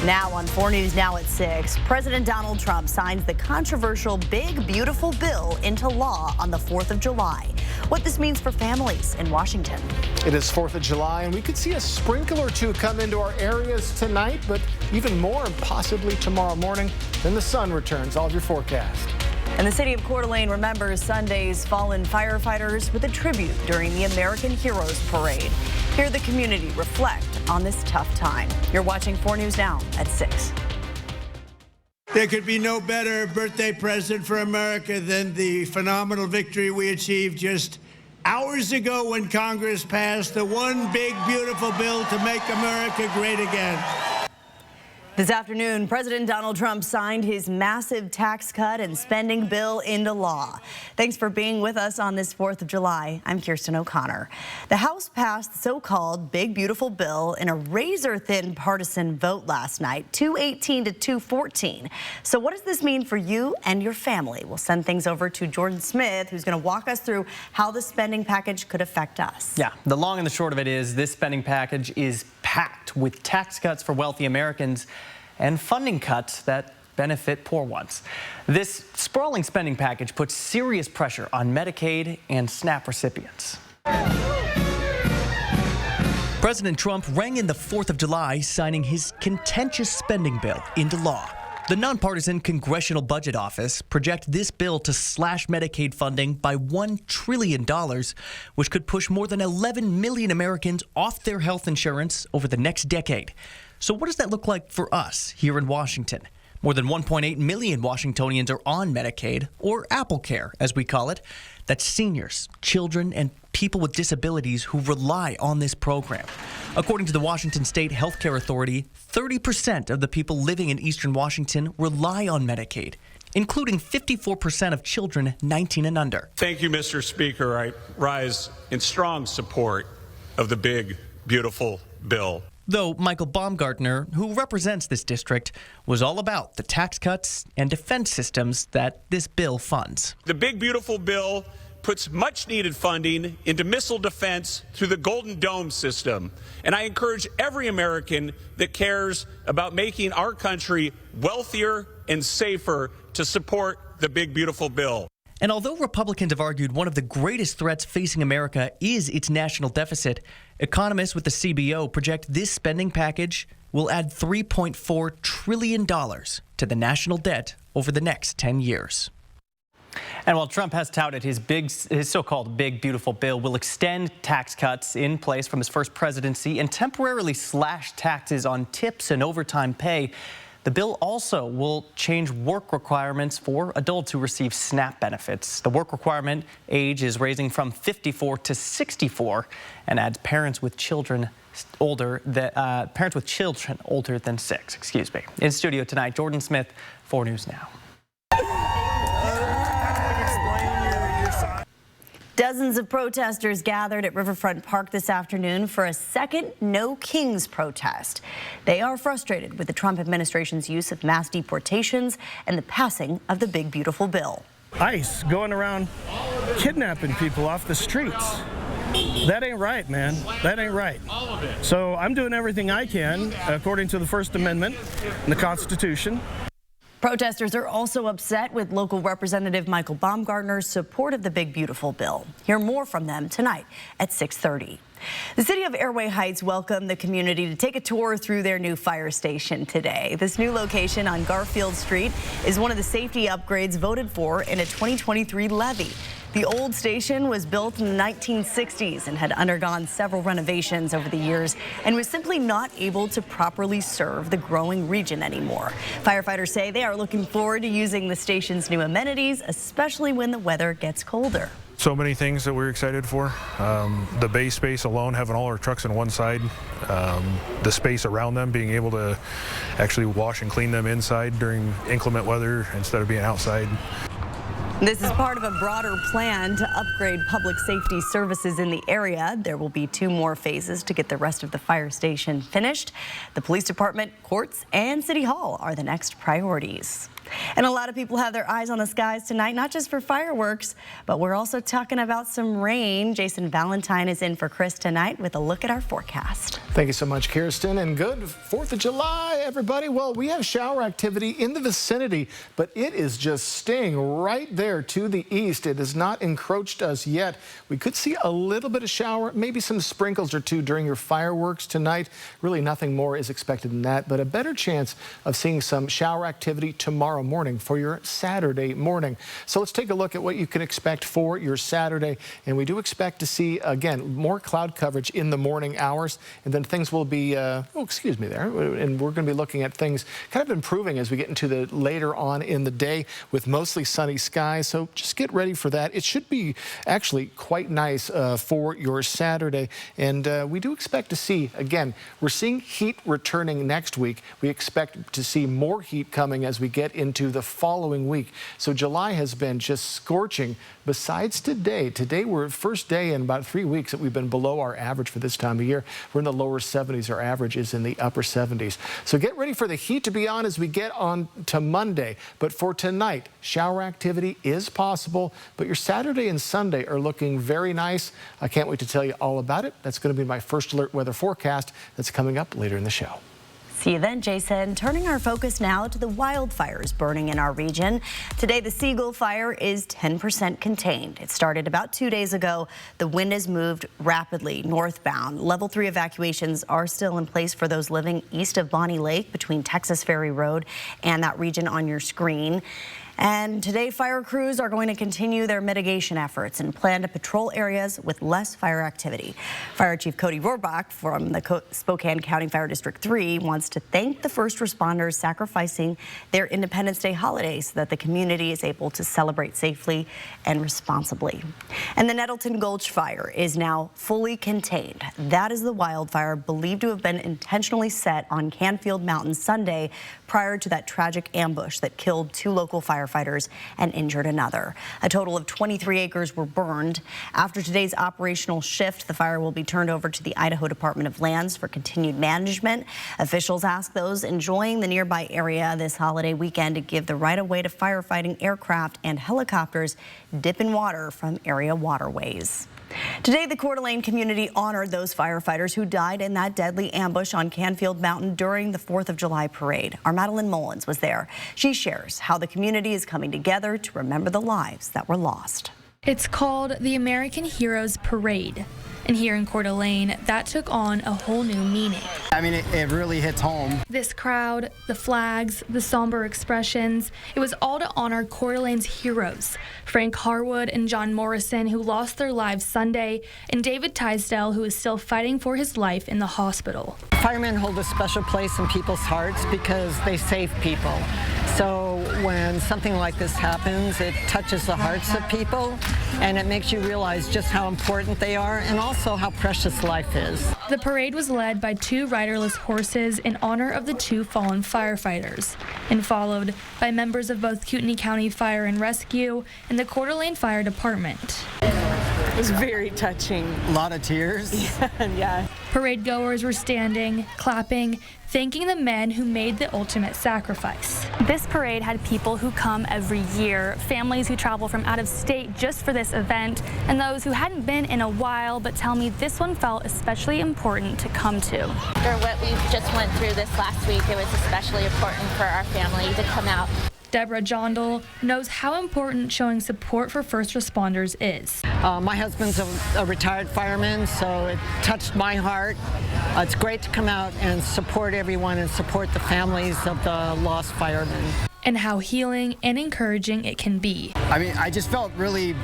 Now on 4 News Now at 6, President Donald Trump signs the controversial Big Beautiful Bill into law on the 4th of July. What this means for families in Washington. It is 4th of July, and we could see a sprinkle or two come into our areas tonight, but even more possibly tomorrow morning. Then the sun returns. All of your forecast. And the city of Coeur d'Alene remembers Sunday's fallen firefighters with a tribute during the American Heroes Parade. Hear the community reflect on this tough time. You're watching 4 News Now at 6. There could be no better birthday present for America than the phenomenal victory we achieved just hours ago when Congress passed the one big, beautiful bill to make America great again. This afternoon, President Donald Trump signed his massive tax cut and spending bill into law. Thanks for being with us on this 4th of July. I'm Kirsten O'Connor. The House passed the so-called Big Beautiful Bill in a razor-thin partisan vote last night, 218 to 214. So what does this mean for you and your family? We'll send things over to Jordan Smith, who's going to walk us through how the spending package could affect us. Yeah, the long and the short of it is this spending package is packed with tax cuts for wealthy Americans and funding cuts that benefit poor ones. This sprawling spending package puts serious pressure on Medicaid and SNAP recipients. President Trump rang in the 4th of July, signing his contentious spending bill into law. The nonpartisan Congressional Budget Office projects this bill to slash Medicaid funding by $1 trillion, which could push more than 11 million Americans off their health insurance over the next decade. So what does that look like for us here in Washington? More than 1.8 million Washingtonians are on Medicaid, or AppleCare, as we call it. That's seniors, children, and people with disabilities who rely on this program. According to the Washington State Health Care Authority, 30% of the people living in eastern Washington rely on Medicaid, including 54% of children 19 and under. Thank you, Mr. Speaker. I rise in strong support of the Big Beautiful Bill. Though Michael Baumgartner, who represents this district, was all about the tax cuts and defense systems that this bill funds. The Big Beautiful Bill puts much-needed funding into missile defense through the Golden Dome system. And I encourage every American that cares about making our country wealthier and safer to support the Big Beautiful Bill. And although Republicans have argued one of the greatest threats facing America is its national deficit, economists with the CBO project this spending package will add $3.4 trillion to the national debt over the next 10 years. And while Trump has touted his so-called Big Beautiful Bill will extend tax cuts in place from his first presidency and temporarily slash taxes on tips and overtime pay, the bill also will change work requirements for adults who receive SNAP benefits. The work requirement age is raising from 54 to 64 and adds parents with children older than 6. Excuse me. In studio tonight, Jordan Smith, 4 News Now. Dozens of protesters gathered at Riverfront Park this afternoon for a second No Kings protest. They are frustrated with the Trump administration's use of mass deportations and the passing of the Big Beautiful Bill. ICE going around kidnapping people off the streets. That ain't right, man. That ain't right. So I'm doing everything I can according to the First Amendment and the Constitution. Protesters are also upset with local Representative Michael Baumgartner's support of the Big Beautiful Bill. Hear more from them tonight at 6:30. The city of Airway Heights welcomed the community to take a tour through their new fire station today. This new location on Garfield Street is one of the safety upgrades voted for in a 2023 levy. The old station was built in the 1960s and had undergone several renovations over the years and was simply not able to properly serve the growing region anymore. Firefighters say they are looking forward to using the station's new amenities, especially when the weather gets colder. So many things that we're excited for. The bay space alone, having all our trucks on one side, the space around them, being able to actually wash and clean them inside during inclement weather instead of being outside. This is part of a broader plan to upgrade public safety services in the area. There will be 2 more phases to get the rest of the fire station finished. The police department, courts, and City Hall are the next priorities. And a lot of people have their eyes on the skies tonight, not just for fireworks, but we're also talking about some rain. Jason Valentine is in for Chris tonight with a look at our forecast. Thank you so much, Kirsten, and good 4th of July, everybody. Well, we have shower activity in the vicinity, but it is just staying right there to the east. It has not encroached us yet. We could see a little bit of shower, maybe some sprinkles or two during your fireworks tonight. Really nothing more is expected than that, but a better chance of seeing some shower activity tomorrow morning for your Saturday morning. So let's take a look at what you can expect for your Saturday. And we do expect to see, again, more cloud coverage in the morning hours. And then things will be, and we're going to be looking at things kind of improving as we get into the later on in the day with mostly sunny skies. So just get ready for that. It should be actually quite nice for your Saturday. And we do expect to see, again, we're seeing heat returning next week. We expect to see more heat coming as we get into the following week. So July has been just scorching. Besides today, we're first day in about 3 weeks that we've been below our average for this time of year. We're in the lower 70s. Our average is in the upper 70s. So get ready for the heat to be on as we get on to Monday. But for tonight, shower activity is possible, but your Saturday and Sunday are looking very nice. I can't wait to tell you all about it. That's going to be my first alert weather forecast that's coming up later in the show. See you then, Jason. Turning our focus now to the wildfires burning in our region. Today, the Siegel fire is 10% contained. It started about 2 days ago. The wind has moved rapidly northbound. Level 3 evacuations are still in place for those living east of Bonnie Lake between Texas Ferry Road and that region on your screen. And today, fire crews are going to continue their mitigation efforts and plan to patrol areas with less fire activity. Fire Chief Cody Rohrbach from the Spokane County Fire District 3 wants to thank the first responders sacrificing their Independence Day holiday so that the community is able to celebrate safely and responsibly. And the Nettleton Gulch fire is now fully contained. That is the wildfire believed to have been intentionally set on Canfield Mountain Sunday prior to that tragic ambush that killed 2 local firefighters and injured another. A total of 23 acres were burned. After today's operational shift, the fire will be turned over to the Idaho Department of Lands for continued management. Officials ask those enjoying the nearby area this holiday weekend to give the right-of-way to firefighting aircraft and helicopters dip in water from area waterways. Today, the Coeur d'Alene community honored those firefighters who died in that deadly ambush on Canfield Mountain during the 4th of July parade. Our Madeline Mullins was there. She shares how the community is coming together to remember the lives that were lost. It's called the American Heroes Parade. And here in Coeur d'Alene, that took on a whole new meaning. I mean, it really hits home. This crowd, the flags, the somber expressions, it was all to honor Coeur d'Alene's heroes. Frank Harwood and John Morrison, who lost their lives Sunday, and David Tisdale, who is still fighting for his life in the hospital. Firemen hold a special place in people's hearts because they save people. So when something like this happens, it touches the hearts of people, and it makes you realize just how important they are and also how precious life is. The parade was led by 2 riderless horses in honor of the 2 fallen firefighters, and followed by members of both Kootenai County Fire and Rescue and the Coeur d'Alene Fire Department. It was very touching. A lot of tears. Yeah. Parade goers were standing, clapping, thanking the men who made the ultimate sacrifice. This parade had people who come every year, families who travel from out of state just for this event, and those who hadn't been in a while but tell me this one felt especially important to come to. After what we just went through this last week, it was especially important for our family to come out. Deborah Jondal knows how important showing support for first responders is. My husband's a retired fireman, so it touched my heart. It's great to come out and support everyone and support the families of the lost firemen. And how healing and encouraging it can be. I mean, I just felt really,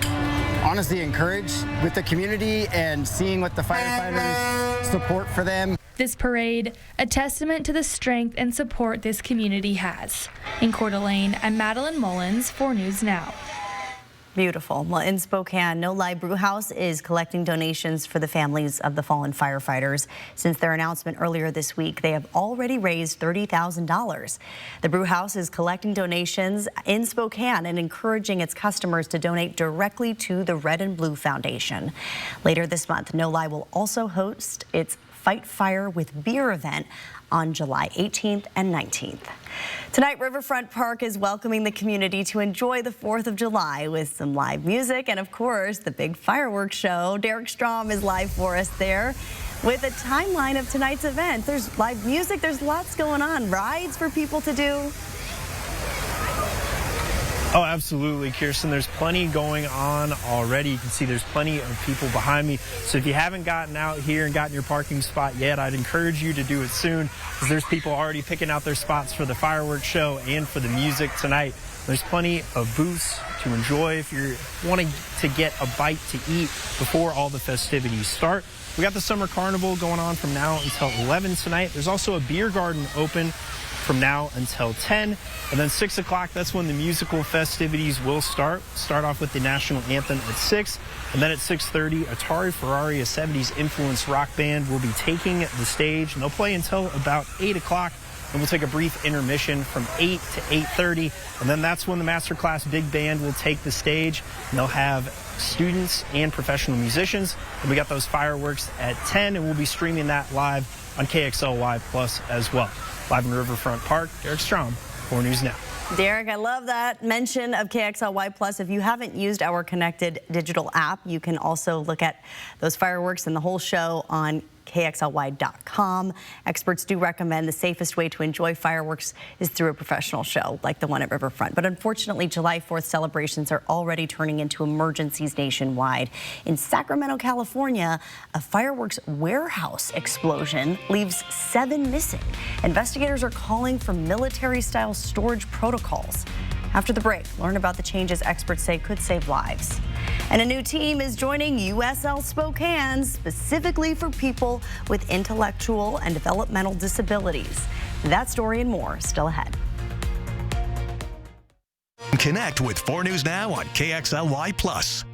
honestly encouraged with the community and seeing what the firefighters support for them. This parade, a testament to the strength and support this community has. In Coeur d'Alene, I'm Madeline Mullins, 4 News Now. Beautiful. Well, in Spokane, No Lie Brewhouse is collecting donations for the families of the fallen firefighters. Since their announcement earlier this week, they have already raised $30,000. The Brewhouse is collecting donations in Spokane and encouraging its customers to donate directly to the Red and Blue Foundation. Later this month, No Lie will also host its Fight Fire with Beer event on July 18th and 19th. Tonight, Riverfront Park is welcoming the community to enjoy the 4th of July with some live music and, of course, the big fireworks show. Derek Strom is live for us there with a timeline of tonight's event. There's live music. There's lots going on. Rides for people to do. Oh, absolutely, Kirsten. There's plenty going on already. You can see there's plenty of people behind me. So if you haven't gotten out here and gotten your parking spot yet, I'd encourage you to do it soon, because there's people already picking out their spots for the fireworks show and for the music tonight. There's plenty of booths to enjoy if you're wanting to get a bite to eat before all the festivities start. We got the Summer Carnival going on from now until 11 tonight. There's also a beer garden open from now until 10. And then 6 o'clock, that's when the musical festivities will start. Start off with the national anthem at 6. And then at 6:30, Atari Ferrari, a 70s influenced rock band, will be taking the stage. And they'll play until about 8 o'clock. And we'll take a brief intermission from 8 to 8:30. And then that's when the Masterclass Big Band will take the stage. And they'll have students and professional musicians. And we got those fireworks at 10, and we'll be streaming that live on KXLY Plus as well. Live in Riverfront Park, Derek Strom, 4 News Now. Derek, I love that mention of KXLY Plus. If you haven't used our connected digital app, you can also look at those fireworks and the whole show on KXLY.com. Experts do recommend the safest way to enjoy fireworks is through a professional show like the one at Riverfront. But unfortunately, July 4th celebrations are already turning into emergencies nationwide. In Sacramento, California, a fireworks warehouse explosion leaves 7 missing. Investigators are calling for military-style storage protocols. After the break, learn about the changes experts say could save lives. And a new team is joining USL Spokane specifically for people with intellectual and developmental disabilities. That story and more still ahead. Connect with 4 News Now on KXLY Plus.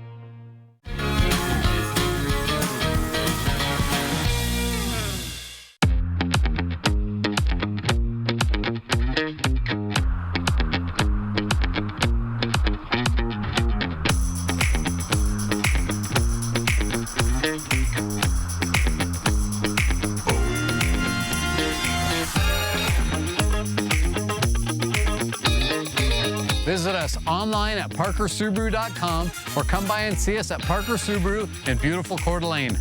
Visit us online at parkersubaru.com or come by and see us at Parker Subaru in beautiful Coeur d'Alene.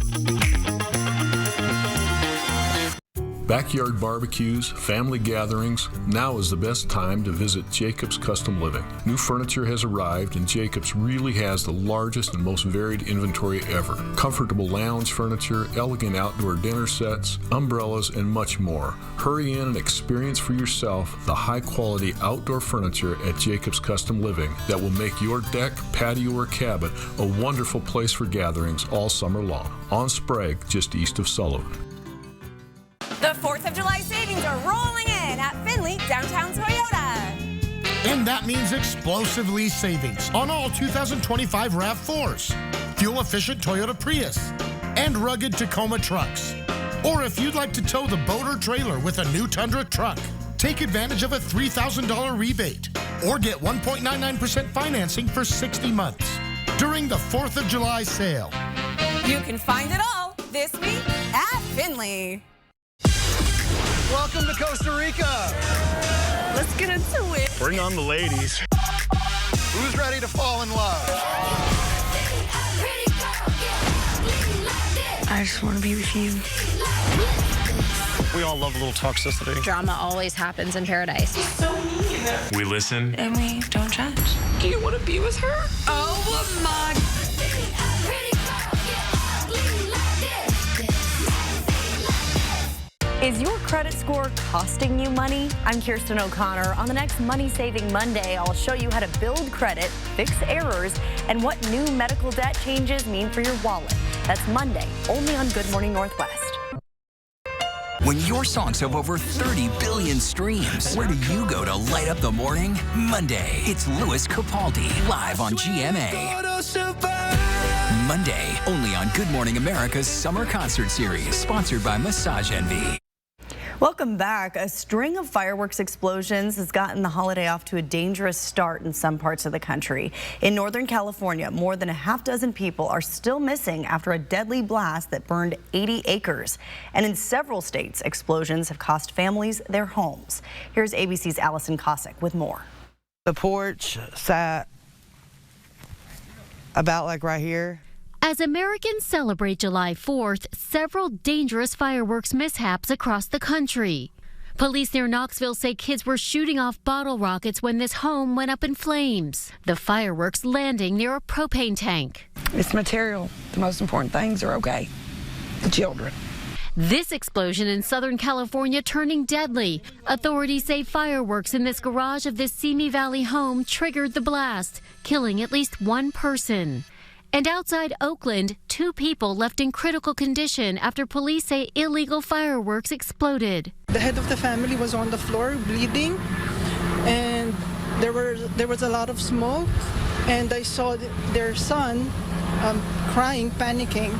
Backyard barbecues, family gatherings, now is the best time to visit Jacobs Custom Living. New furniture has arrived and Jacobs really has the largest and most varied inventory ever. Comfortable lounge furniture, elegant outdoor dinner sets, umbrellas, and much more. Hurry in and experience for yourself the high-quality outdoor furniture at Jacobs Custom Living that will make your deck, patio, or cabin a wonderful place for gatherings all summer long. On Sprague, just east of Sullivan. The 4th of July savings are rolling in at Findlay Downtown Toyota. And that means explosive lease savings on all 2025 RAV4s, fuel-efficient Toyota Prius, and rugged Tacoma trucks. Or if you'd like to tow the boat or trailer with a new Tundra truck, take advantage of a $3,000 rebate or get 1.99% financing for 60 months during the 4th of July sale. You can find it all this week at Findlay. Welcome to Costa Rica. Let's get into it. Bring on the ladies. Who's ready to fall in love? I just want to be with you. We all love a little toxicity. Drama always happens in paradise. We listen. And we don't judge. Do you want to be with her? Oh my. Is your credit score costing you money? I'm Kirsten O'Connor. On the next Money Saving Monday, I'll show you how to build credit, fix errors, and what new medical debt changes mean for your wallet. That's Monday, only on Good Morning Northwest. When your songs have over 30 billion streams, where do you go to light up the morning? Monday, it's Louis Capaldi, live on GMA. Monday, only on Good Morning America's Summer Concert Series, sponsored by Massage Envy. Welcome back. A string of fireworks explosions has gotten the holiday off to a dangerous start in some parts of the country. In Northern California, more than a half dozen people are still missing after a deadly blast that burned 80 acres. And in several states, explosions have cost families their homes. Here's ABC's Allison Cossack with more. The porch sat about like right here. As Americans celebrate July 4th, several dangerous fireworks mishaps across the country. Police near Knoxville say kids were shooting off bottle rockets when this home went up in flames. The fireworks landing near a propane tank. It's material. The most important things are okay. The children. This explosion in Southern California turning deadly. Authorities say fireworks in this garage of this Simi Valley home triggered the blast, killing at least one person. And outside Oakland, 2 people left in critical condition after police say illegal fireworks exploded. The head of the family was on the floor bleeding, and there was a lot of smoke, and I saw their son crying, panicking.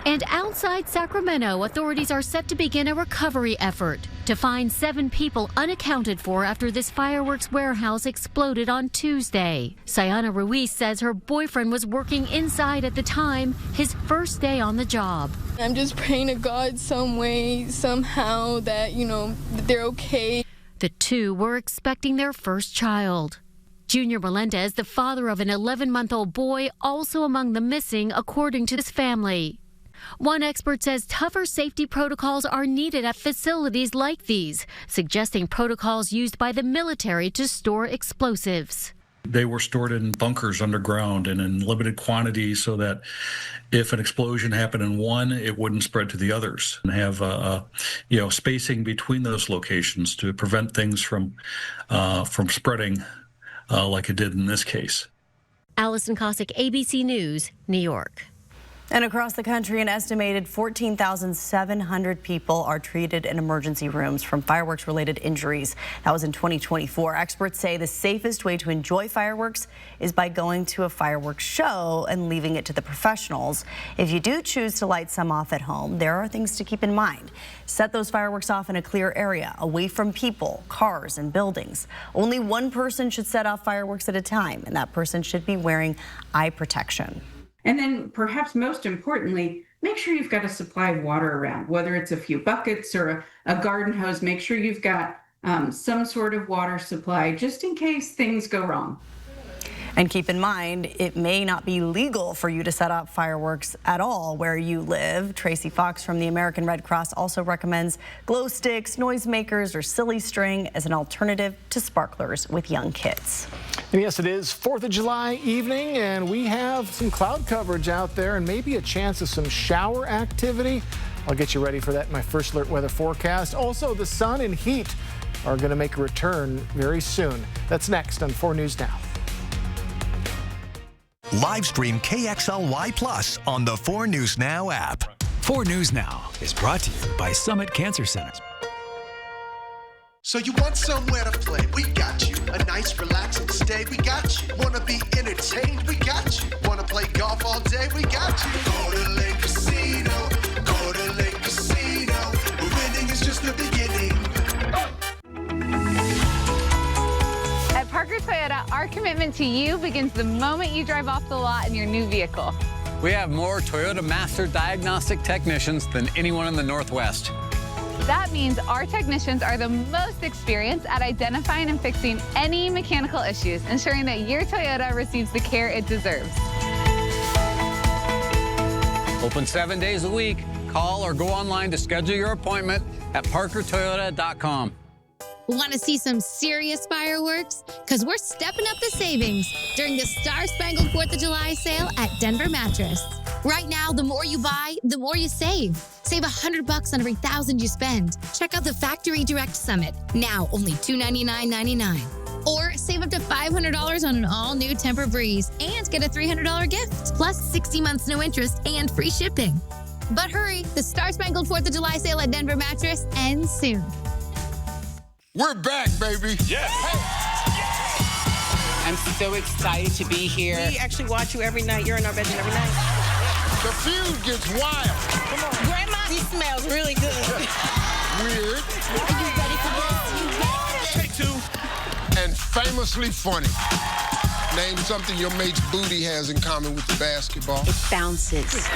And outside Sacramento, authorities are set to begin a recovery effort to find 7 people unaccounted for after this fireworks warehouse exploded on Tuesday. Sayana Ruiz says her boyfriend was working inside at the time, his first day on the job. I'm just praying to God some way, somehow, that, that they're okay. The 2 were expecting their first child. Junior Melendez, the father of an 11-month-old boy, also among the missing, according to his family. One expert says tougher safety protocols are needed at facilities like these, suggesting protocols used by the military to store explosives. They were stored in bunkers underground and in limited quantities so that if an explosion happened in one, it wouldn't spread to the others, and have spacing between those locations to prevent things from spreading like it did in this case. Allison Cossack, ABC News, New York. And across the country, an estimated 14,700 people are treated in emergency rooms from fireworks-related injuries. That was in 2024. Experts say the safest way to enjoy fireworks is by going to a fireworks show and leaving it to the professionals. If you do choose to light some off at home, there are things to keep in mind. Set those fireworks off in a clear area, away from people, cars, and buildings. Only one person should set off fireworks at a time, and that person should be wearing eye protection. And then perhaps most importantly, make sure you've got a supply of water around, whether it's a few buckets or a garden hose. Make sure you've got some sort of water supply just in case things go wrong. And keep in mind, it may not be legal for you to set off fireworks at all where you live. Tracy Fox from the American Red Cross also recommends glow sticks, noisemakers, or silly string as an alternative to sparklers with young kids. And yes, it is 4th of July evening, and we have some cloud coverage out there and maybe a chance of some shower activity. I'll get you ready for that in my first alert weather forecast. Also, the sun and heat are going to make a return very soon. That's next on 4 News Now. Live stream KXLY Plus on the 4 News Now app. 4 News Now is brought to you by Summit Cancer Center. So you want somewhere to play? We got you. A nice relaxing stay? We got you. Wanna be entertained? We got you. Wanna play golf all day? We got you. Go to Lake Casino. Go to Lake Casino. Winning is just the beginning. At Parker Toyota, our commitment to you begins the moment you drive off the lot in your new vehicle. We have more Toyota Master Diagnostic technicians than anyone in the Northwest. That means our technicians are the most experienced at identifying and fixing any mechanical issues, ensuring that your Toyota receives the care it deserves. Open 7 days a week. Call or go online to schedule your appointment at parkertoyota.com. Want to see some serious fireworks? Because we're stepping up the savings during the Star-Spangled 4th of July sale at Denver Mattress. Right now, the more you buy, the more you save. Save $100 on every $1,000 you spend. Check out the Factory Direct Summit, now only $299.99. Or save up to $500 on an all-new Tempur-Breeze and get a $300 gift, plus 60 months no interest and free shipping. But hurry, the Star-Spangled 4th of July sale at Denver Mattress ends soon. We're back, baby. Yes. I'm so excited to be here. We actually watch you every night. You're in our bedroom every night. The feud gets wild. Come on. Grandma He smells really good. Weird. Are you ready for this? You got Take two. And famously funny. Name something your mate's booty has in common with the basketball. It bounces.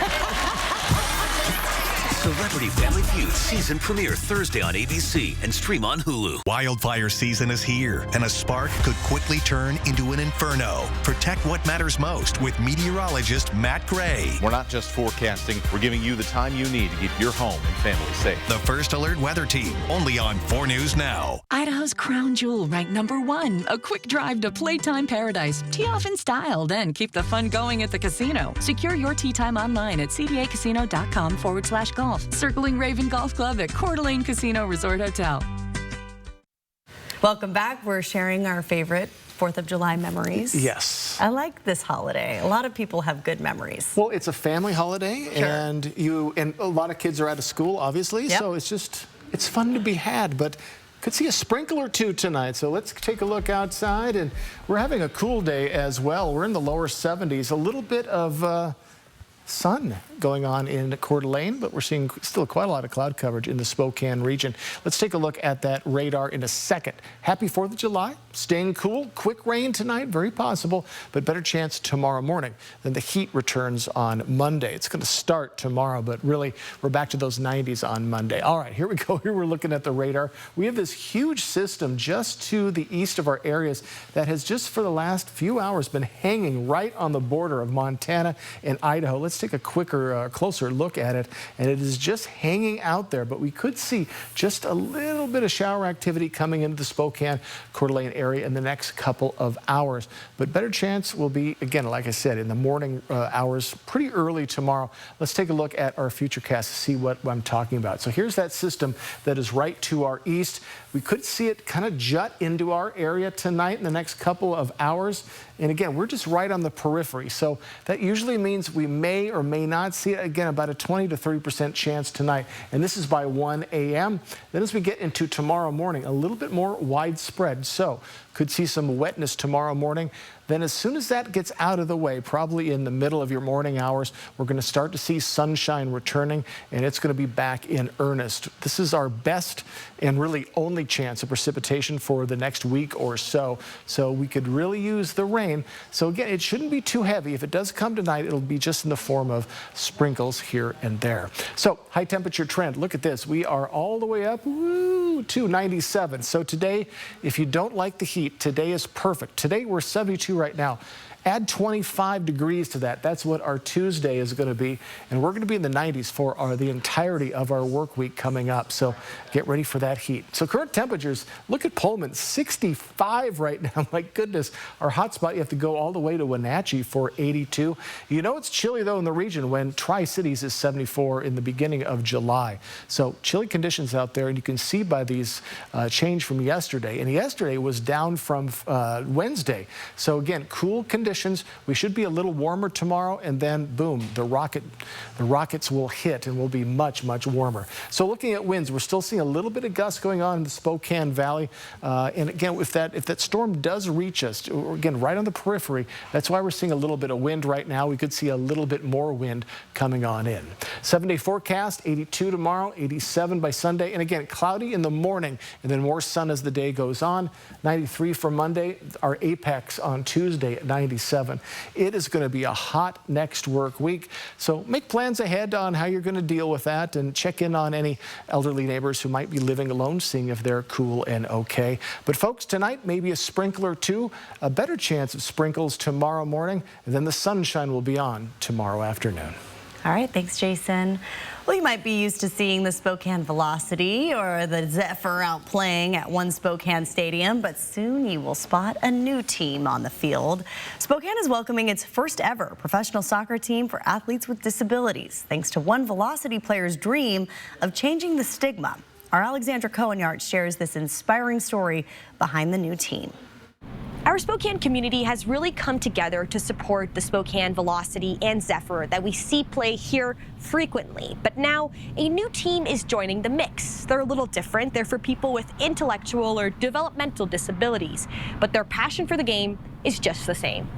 Celebrity Family Feud season premiere Thursday on ABC and stream on Hulu. Wildfire season is here, and a spark could quickly turn into an inferno. Protect what matters most with meteorologist Matt Gray. We're not just forecasting, we're giving you the time you need to keep your home and family safe. The First Alert Weather Team, only on 4 News Now. Idaho's crown jewel ranked #1. A quick drive to Playtime Paradise. Tee off in style, then keep the fun going at the casino. Secure your tee time online at cdacasino.com/golf. Circling Raven Golf Club at Coeur d'Alene Casino Resort Hotel. Welcome back. We're sharing our favorite 4th of July memories. Yes. I like this holiday. A lot of people have good memories. Well, it's a family holiday, Sure. and a lot of kids are out of school, obviously, Yep. so it's fun to be had, but could see a sprinkle or two tonight. So let's take a look outside, and we're having a cool day as well. We're in the lower 70s, a little bit of sun going on in Coeur d'Alene, but we're seeing still quite a lot of cloud coverage in the Spokane region. Let's take a look at that radar in a second. Happy 4th of July, staying cool, quick rain tonight, very possible, but better chance tomorrow morning. Then the heat returns on Monday. It's going to start tomorrow, but really we're back to those 90s on Monday. All right, here we go. Here we're looking at the radar. We have this huge system just to the east of our areas that has just for the last few hours been hanging right on the border of Montana and Idaho. Let's take a closer look at it, and it is just hanging out there, but we could see just a little bit of shower activity coming into the Spokane, Coeur d'Alene area in the next couple of hours. But better chance will be, again, like I said, in the morning hours, pretty early tomorrow. Let's take a look at our futurecast to see what I'm talking about. So here's that system that is right to our east. We could see it kind of jut into our area tonight in the next couple of hours. And again, we're just right on the periphery. So that usually means we may or may not see it. Again, about a 20 to 30% chance tonight. And this is by 1 a.m. Then as we get into tomorrow morning, a little bit more widespread. So could see some wetness tomorrow morning. Then as soon as that gets out of the way, probably in the middle of your morning hours, we're going to start to see sunshine returning, and it's going to be back in earnest. This is our best and really only chance of precipitation for the next week or so. So we could really use the rain. So again, it shouldn't be too heavy. If it does come tonight, it'll be just in the form of sprinkles here and there. So high temperature trend, look at this. We are all the way up to 97. So today, if you don't like the heat, today is perfect. Today we're 72 right now. Add 25 degrees to that. That's what our Tuesday is going to be. And we're going to be in the 90s for the entirety of our work week coming up. So get ready for that heat. So current temperatures, look at Pullman, 65 right now. My goodness, our hot spot, you have to go all the way to Wenatchee for 82. You know it's chilly, though, in the region when Tri-Cities is 74 in the beginning of July. So chilly conditions out there, and you can see by these change from yesterday. And yesterday was down from Wednesday. So again, cool conditions. We should be a little warmer tomorrow, and then boom, the rockets will hit and will be much, much warmer. So looking at winds, we're still seeing a little bit of gusts going on in the Spokane Valley. And again, if that storm does reach us, again, right on the periphery, that's why we're seeing a little bit of wind right now. We could see a little bit more wind coming on in. 7-day forecast, 82 tomorrow, 87 by Sunday. And again, cloudy in the morning, and then more sun as the day goes on. 93 for Monday, our apex on Tuesday at 97. It is going to be a hot next work week. So make plans ahead on how you're going to deal with that, and check in on any elderly neighbors who might be living alone, seeing if they're cool and okay. But folks, tonight maybe a sprinkle or two, a better chance of sprinkles tomorrow morning, and then the sunshine will be on tomorrow afternoon. All right, thanks, Jason. Well, you might be used to seeing the Spokane Velocity or the Zephyr out playing at One Spokane Stadium, but soon you will spot a new team on the field. Spokane is welcoming its first ever professional soccer team for athletes with disabilities, thanks to one Velocity player's dream of changing the stigma. Our Alexandra Cohen-Yart shares this inspiring story behind the new team. Our Spokane community has really come together to support the Spokane Velocity and Zephyr that we see play here frequently. But now a new team is joining the mix. They're a little different. They're for people with intellectual or developmental disabilities, but their passion for the game is just the same.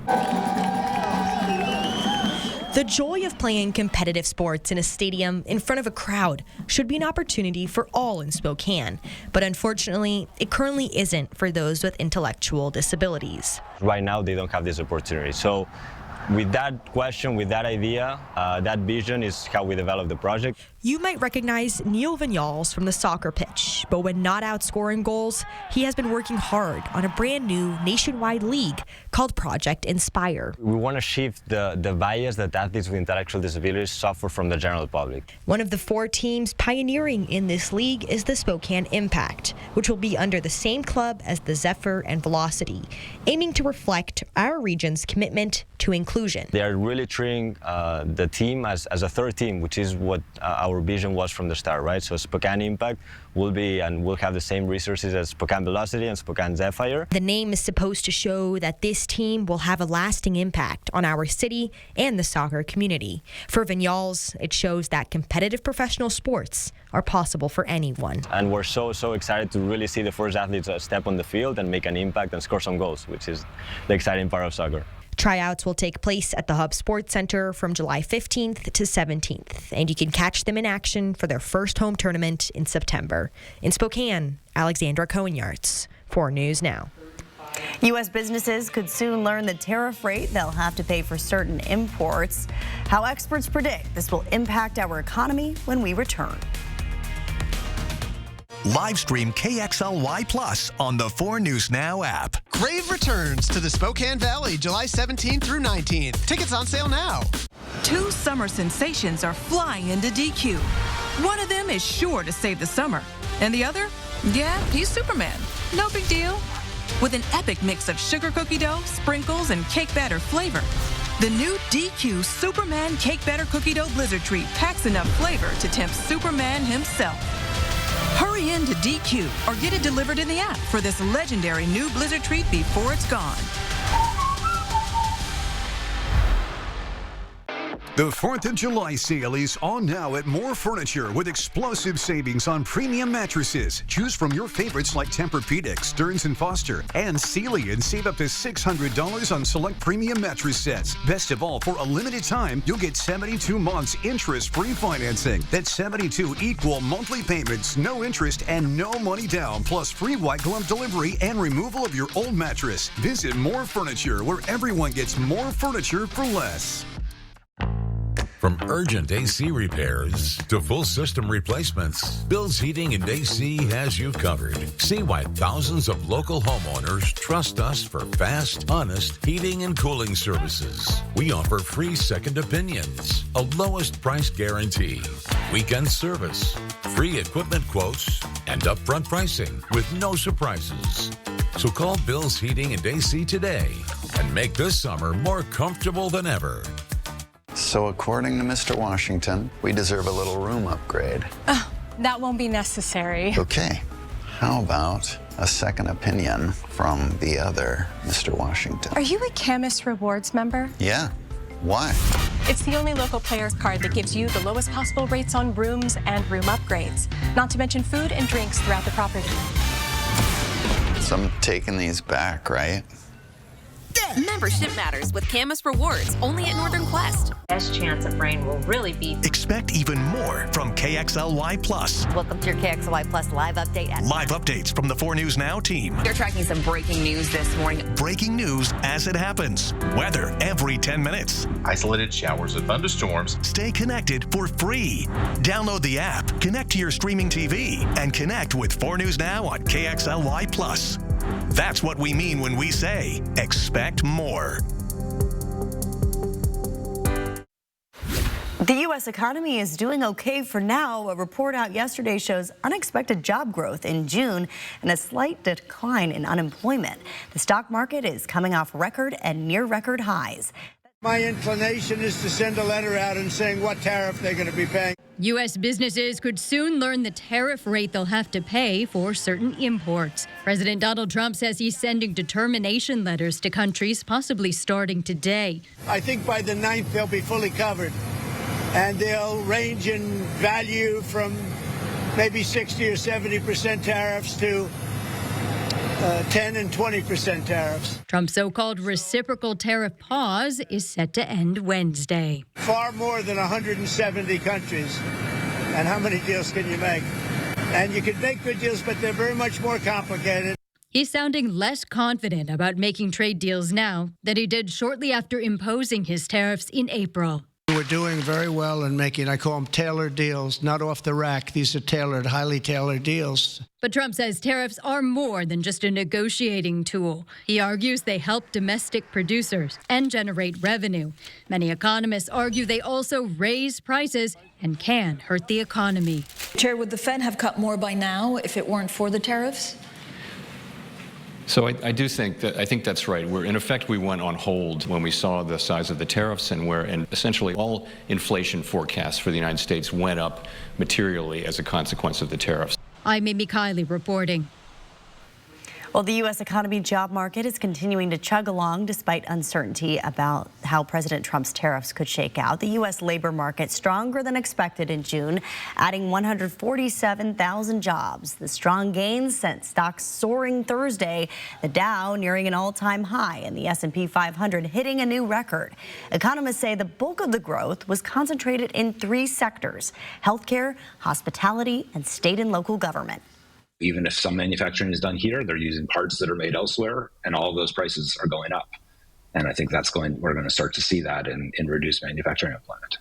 The joy of playing competitive sports in a stadium in front of a crowd should be an opportunity for all in Spokane. But unfortunately, it currently isn't for those with intellectual disabilities. Right now, they don't have this opportunity. So with that question, with that idea, that vision is how we developed the project. You might recognize Neil Vinyals from the soccer pitch, but when not out scoring goals, he has been working hard on a brand new nationwide league called Project Inspire. We want to shift the bias that athletes with intellectual disabilities suffer from the general public. One of the 4 teams pioneering in this league is the Spokane Impact, which will be under the same club as the Zephyr and Velocity, aiming to reflect our region's commitment to inclusion. They are really treating the team as a third team, which is what our vision was from the start, right? So Spokane Impact will have the same resources as Spokane Velocity and Spokane Zephyr. The name is supposed to show that this team will have a lasting impact on our city and the soccer community. For Vinyals, it shows that competitive professional sports are possible for anyone. And we're so excited to really see the first athletes step on the field and make an impact and score some goals, which is the exciting part of soccer. Tryouts will take place at the Hub Sports Center from July 15th to 17th, and you can catch them in action for their first home tournament in September. In Spokane, Alexandra Cohen-Yarts, 4 News Now. U.S. businesses could soon learn the tariff rate they'll have to pay for certain imports. How experts predict this will impact our economy when we return. Live stream KXLY Plus on the 4 News Now app. Crave returns to the Spokane Valley July 17th through 19th. Tickets on sale now. 2 summer sensations are flying into DQ. One of them is sure to save the summer. And the other? Yeah, he's Superman. No big deal. With an epic mix of sugar cookie dough, sprinkles, and cake batter flavor, the new DQ Superman Cake Batter Cookie Dough Blizzard Treat packs enough flavor to tempt Superman himself. Hurry into DQ or get it delivered in the app for this legendary new Blizzard Treat before it's gone. The 4th of July sale is on now at More Furniture with explosive savings on premium mattresses. Choose from your favorites like Tempur-Pedic, Stearns & Foster, and Sealy and save up to $600 on select premium mattress sets. Best of all, for a limited time, you'll get 72 months interest-free financing. That's 72 equal monthly payments, no interest, and no money down, plus free white glove delivery and removal of your old mattress. Visit More Furniture, where everyone gets more furniture for less. From urgent AC repairs to full system replacements, Bill's Heating and AC has you covered. See why thousands of local homeowners trust us for fast, honest heating and cooling services. We offer free second opinions, a lowest price guarantee, weekend service, free equipment quotes, and upfront pricing with no surprises. So call Bill's Heating and AC today and make this summer more comfortable than ever. So according to Mr. Washington, we deserve a little room upgrade. Oh, that won't be necessary. Okay, how about a second opinion from the other Mr. Washington? Are you a Camus Rewards member? Yeah, why? It's the only local players card that gives you the lowest possible rates on rooms and room upgrades, not to mention food and drinks throughout the property. So I'm taking these back, right? Membership matters with Camus Rewards, only at Northern Quest. Best chance of rain will really be. Expect even more from KXLY Plus. Welcome to your KXLY Plus live update. Live updates from the 4 News Now team. They're tracking some breaking news this morning. Breaking news as it happens. Weather every 10 minutes. Isolated showers and thunderstorms. Stay connected for free. Download the app, connect to your streaming TV, and connect with 4 News Now on KXLY Plus. That's what we mean when we say, expect more. The U.S. economy is doing okay for now. A report out yesterday shows unexpected job growth in June and a slight decline in unemployment. The stock market is coming off record and near record highs. My inclination is to send a letter out and saying what tariff they're going to be paying. U.S. businesses could soon learn the tariff rate they'll have to pay for certain imports. President Donald Trump says he's sending determination letters to countries, possibly starting today. I think by the 9th they'll be fully covered, and they'll range in value from maybe 60 or 70% tariffs to 10 and 20% tariffs. Trump's so-called reciprocal tariff pause is set to end Wednesday. Far more than 170 countries. And how many deals can you make? And you can make good deals, but they're very much more complicated. He's sounding less confident about making trade deals now than he did shortly after imposing his tariffs in April. We're doing very well in making, I call them tailored deals, not off the rack. These are tailored, highly tailored deals. But Trump says tariffs are more than just a negotiating tool. He argues they help domestic producers and generate revenue. Many economists argue they also raise prices and can hurt the economy. Chair, would the Fed have cut more by now if it weren't for the tariffs? So I think that's right. In effect, we went on hold when we saw the size of the tariffs and essentially all inflation forecasts for the United States went up materially as a consequence of the tariffs. I'm Amy Kiley reporting. Well, the U.S. economy job market is continuing to chug along despite uncertainty about how President Trump's tariffs could shake out. The U.S. labor market stronger than expected in June, adding 147,000 jobs. The strong gains sent stocks soaring Thursday, the Dow nearing an all-time high and the S&P 500 hitting a new record. Economists say the bulk of the growth was concentrated in three sectors: healthcare, hospitality, and state and local government. Even if some manufacturing is done here, they're using parts that are made elsewhere, and all of those prices are going up. And I think we're going to start to see that in reduced manufacturing employment.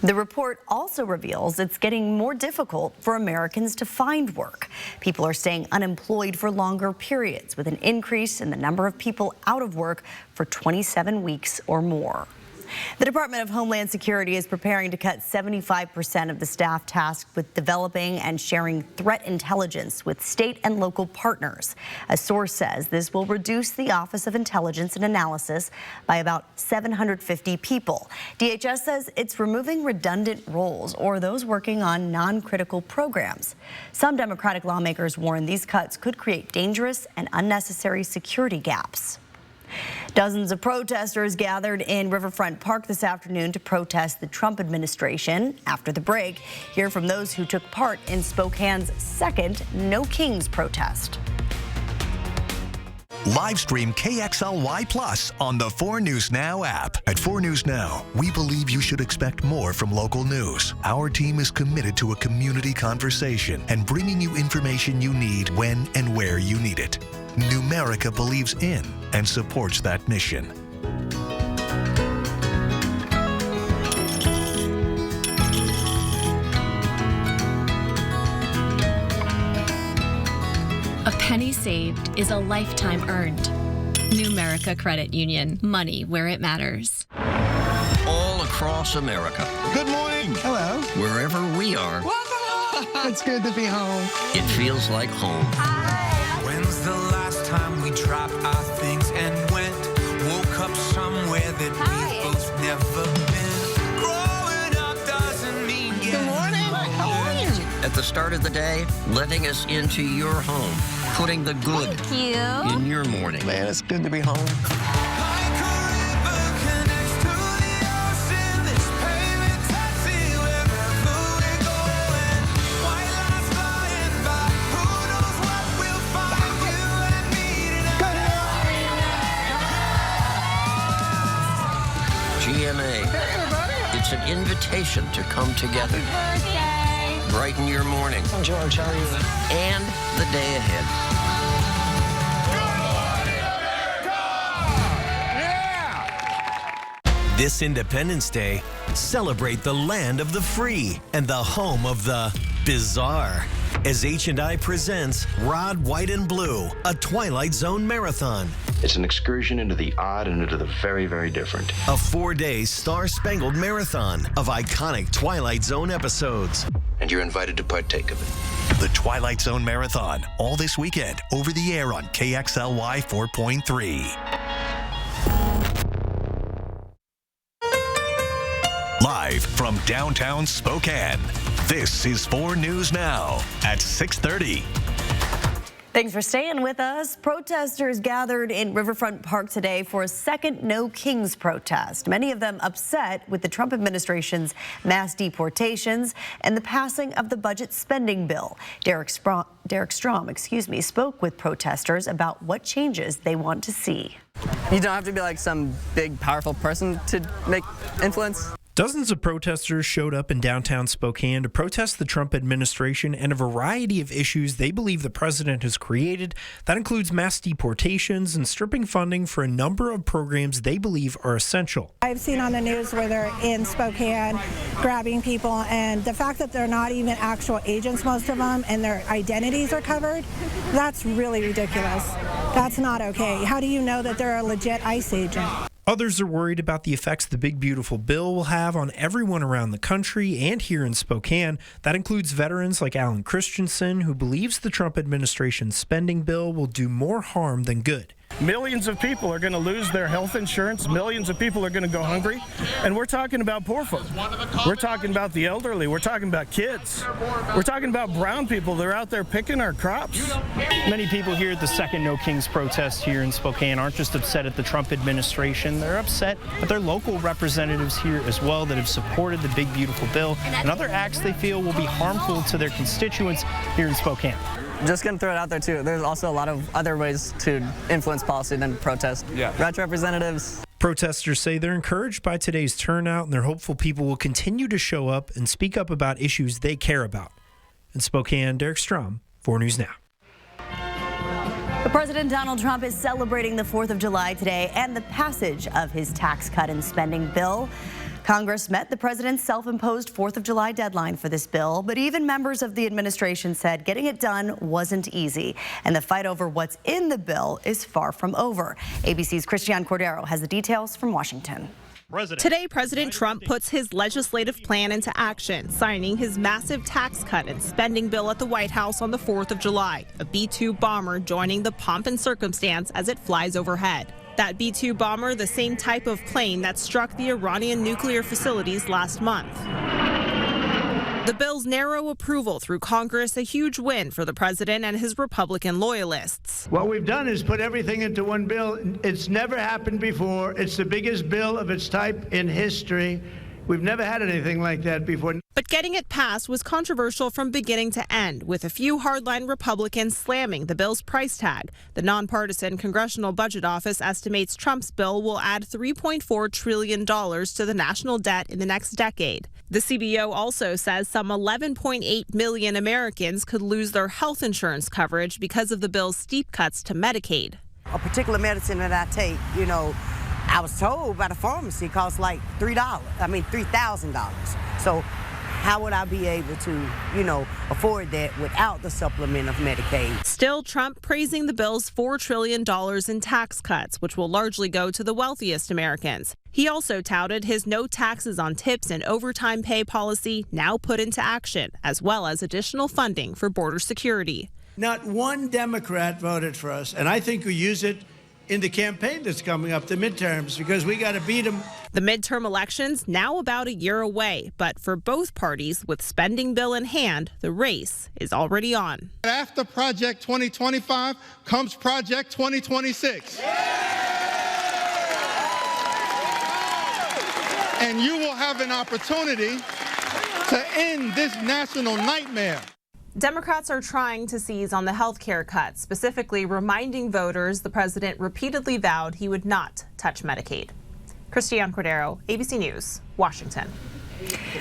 The report also reveals it's getting more difficult for Americans to find work. People are staying unemployed for longer periods, with an increase in the number of people out of work for 27 weeks or more. The Department of Homeland Security is preparing to cut 75% of the staff tasked with developing and sharing threat intelligence with state and local partners. A source says this will reduce the Office of Intelligence and Analysis by about 750 people. DHS says it's removing redundant roles or those working on non-critical programs. Some Democratic lawmakers warn these cuts could create dangerous and unnecessary security gaps. Dozens of protesters gathered in Riverfront Park this afternoon to protest the Trump administration. After the break, hear from those who took part in Spokane's second No Kings protest. Live stream KXLY Plus on the 4 News Now app. At 4 News Now, we believe you should expect more from local news. Our team is committed to a community conversation and bringing you information you need when and where you need it. Numerica believes in and supports that mission. A penny saved is a lifetime earned. Numerica Credit Union. Money where it matters. All across America. Good morning. Hello. Wherever we are. It's good to be home. It feels like home. When's the last time we dropped our things and went? Woke up somewhere that we've both never been. Growing up doesn't mean getting Good morning. How are you? At the start of the day, letting us into your home, putting the good in your morning. Man, it's good to be home. GMA. It's an invitation to come together. Brighten your morning. I'm George, how are you? And the day ahead. This Independence Day, celebrate the land of the free and the home of the bizarre. As H&I presents Rod, White, and Blue, a Twilight Zone marathon. It's an excursion into the odd and into the very, very different. A 4-day star-spangled marathon of iconic Twilight Zone episodes. And you're invited to partake of it. The Twilight Zone Marathon, all this weekend, over the air on KXLY 4.3. Live from downtown Spokane, this is 4 News Now at 6:30. Thanks for staying with us. Protesters gathered in Riverfront Park today for a second No Kings protest. Many of them upset with the Trump administration's mass deportations and the passing of the budget spending bill. Derek Strom, spoke with protesters about what changes they want to see. You don't have to be like some big, powerful person to make influence. Dozens of protesters showed up in downtown Spokane to protest the Trump administration and a variety of issues they believe the president has created. That includes mass deportations and stripping funding for a number of programs they believe are essential. I've seen on the news where they're in Spokane grabbing people, and the fact that they're not even actual agents, most of them, and their identities are covered, that's really ridiculous. That's not okay. How do you know that they're a legit ICE agent? Others are worried about the effects the big beautiful bill will have on everyone around the country and here in Spokane. That includes veterans like Alan Christensen, who believes the Trump administration's spending bill will do more harm than good. Millions of people are going to lose their health insurance. Millions of people are going to go hungry. And we're talking about poor folk. We're talking about the elderly. We're talking about kids. We're talking about brown people. They're out there picking our crops. Many people here at the second No Kings protest here in Spokane aren't just upset at the Trump administration. They're upset at their local representatives here as well that have supported the big beautiful bill and other acts they feel will be harmful to their constituents here in Spokane. Just going to throw it out there, too. There's also a lot of other ways to influence policy than protest. Ranch representatives. Protesters say they're encouraged by today's turnout, and they're hopeful people will continue to show up and speak up about issues they care about. In Spokane, Derek Strom, 4 News Now. President Donald Trump is celebrating the 4th of July today and the passage of his tax cut and spending bill. Congress met the president's self-imposed 4th of July deadline for this bill, but even members of the administration said getting it done wasn't easy, and the fight over what's in the bill is far from over. ABC's Christiane Cordero has the details from Washington. Today, President Trump puts his legislative plan into action, signing his massive tax cut and spending bill at the White House on the 4th of July, a B-2 bomber joining the pomp and circumstance as it flies overhead. That B-2 bomber, the same type of plane that struck the Iranian nuclear facilities last month. The bill's narrow approval through Congress, a huge win for the president and his Republican loyalists. What we've done is put everything into one bill. It's never happened before. It's the biggest bill of its type in history. We've never had anything like that before. But getting it passed was controversial from beginning to end, with a few hardline Republicans slamming the bill's price tag. The nonpartisan Congressional Budget Office estimates Trump's bill will add $3.4 trillion to the national debt in the next decade. The CBO also says some 11.8 million Americans could lose their health insurance coverage because of the bill's steep cuts to Medicaid. A particular medicine that I take, I was told by the pharmacy costs like $3,000. So how would I be able to, afford that without the supplement of Medicaid? Still, Trump praising the bill's $4 trillion in tax cuts, which will largely go to the wealthiest Americans. He also touted his no taxes on tips and overtime pay policy now put into action, as well as additional funding for border security. Not one Democrat voted for us, and I think we use it in the campaign that's coming up, the midterms, because we got to beat them. The midterm elections now about a year away, but for both parties with spending bill in hand, the race is already on. After Project 2025 comes Project 2026. And you will have an opportunity to end this national nightmare. Democrats are trying to seize on the health care cuts, specifically reminding voters the president repeatedly vowed he would not touch Medicaid. Christiane Cordero, ABC News, Washington.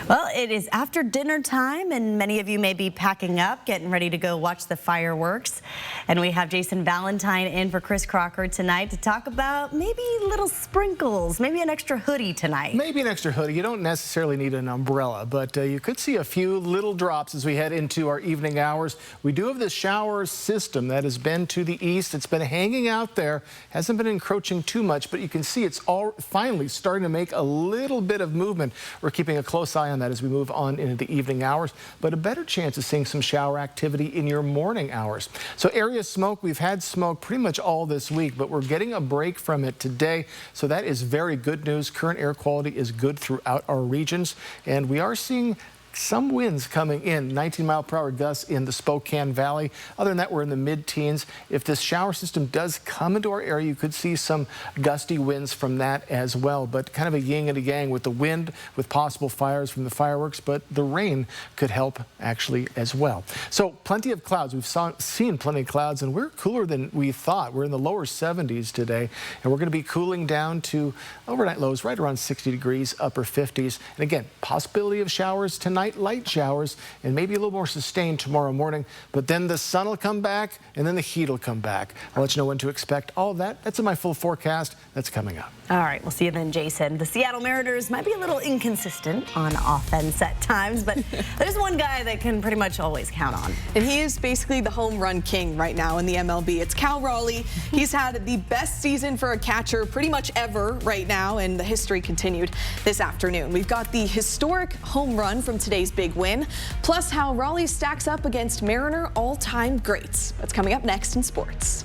Well, it is after dinner time, and many of you may be packing up, getting ready to go watch the fireworks. And we have Jason Valentine in for Chris Crocker tonight to talk about maybe little sprinkles, maybe an extra hoodie tonight. Maybe an extra hoodie. You don't necessarily need an umbrella, but you could see a few little drops as we head into our evening hours. We do have this shower system that has been to the east. It's been hanging out there, hasn't been encroaching too much, but you can see it's all finally starting to make a little bit of movement. We're keeping a close eye on that as we move on into the evening hours, but a better chance of seeing some shower activity in your morning hours. So area smoke, we've had smoke pretty much all this week, but we're getting a break from it today. So that is very good news. Current air quality is good throughout our regions, and we are seeing some winds coming in, 19-mile-per-hour gusts in the Spokane Valley. Other than that, we're in the mid-teens. If this shower system does come into our area, you could see some gusty winds from that as well. But kind of a yin and a yang with the wind, with possible fires from the fireworks, but the rain could help actually as well. So plenty of clouds. We've seen plenty of clouds, and we're cooler than we thought. We're in the lower 70s today, and we're going to be cooling down to overnight lows right around 60 degrees, upper 50s. And again, possibility of showers tonight, light showers, and maybe a little more sustained tomorrow morning. But then the sun will come back, and then the heat will come back. I'll let you know when to expect all of that. That's in my full forecast. That's coming up. All right, we'll see you then, Jason. The Seattle Mariners might be a little inconsistent on offense at times, but there's one guy that can pretty much always count on. And he is basically the home run king right now in the MLB. It's Cal Raleigh. He's had the best season for a catcher pretty much ever right now, and the history continued this afternoon. We've got the historic home run from today's big win, plus how Raleigh stacks up against Mariner all-time greats. That's coming up next in sports.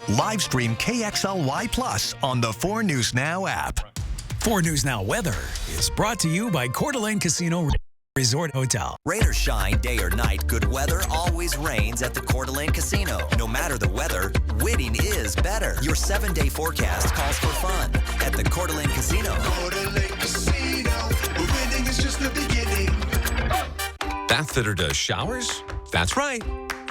Live stream KXLY Plus on the 4 News Now app. 4 News Now weather is brought to you by Coeur d'Alene Casino Resort Hotel. Rain or shine, day or night, good weather always reigns at the Coeur d'Alene Casino. No matter the weather, winning is better. Your 7-day forecast calls for fun at the Coeur d'Alene Casino. Coeur d'Alene Casino, winning is just the beginning. Bathfitter does showers? That's right.